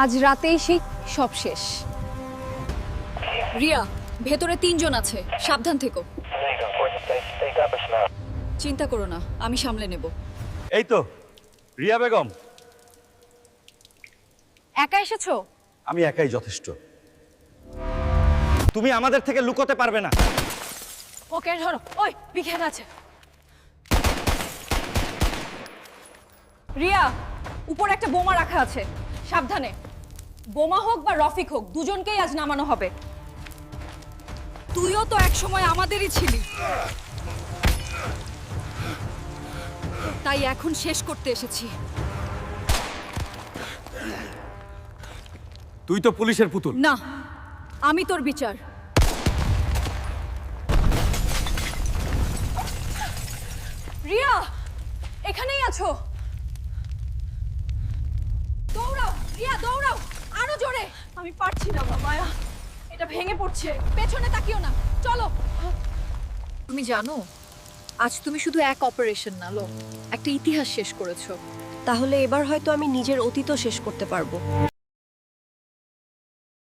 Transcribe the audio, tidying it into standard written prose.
আজ রাতেই সেই সব শেষ। রিয়া, ভেতরে 3 জন আছে, সাবধান থেকো। চিন্তা করো না, আমি সামলে নেব। এই তো রিয়া বেগম, একা এসেছো? আমি একাই যথেষ্ট। তুমি আমাদের থেকে লুকোতে পারবে না। ওকে ধরো, ওই বিখান আছে। রিয়া, উপরে একটা বোমা রাখা আছে, সাবধানে। বোমা হোক বা রফিক হোক, দুজনকেই আজ নামানো হবে। তুইও তো একসময় আমাদেরই ছিলি, তাই এখন শেষ করতে এসেছি। তুই তো পুলিশের পুতুল। না, আমি তোর বিচার। রিয়া, এখানেই আছো? দৌড়াও রিয়া, দৌড়াও আরো জোরে। আমি পারছি না মায়া, এটা ভেঙে পড়ছে। পেছনে তাকিও না, চলো। তুমি জানো, আজ তুমি শুধু এক অপারেশন না লো, একটা ইতিহাস শেষ করেছো। তাহলে এবার হয়তো আমি নিজের অতীতও শেষ করতে পারবো।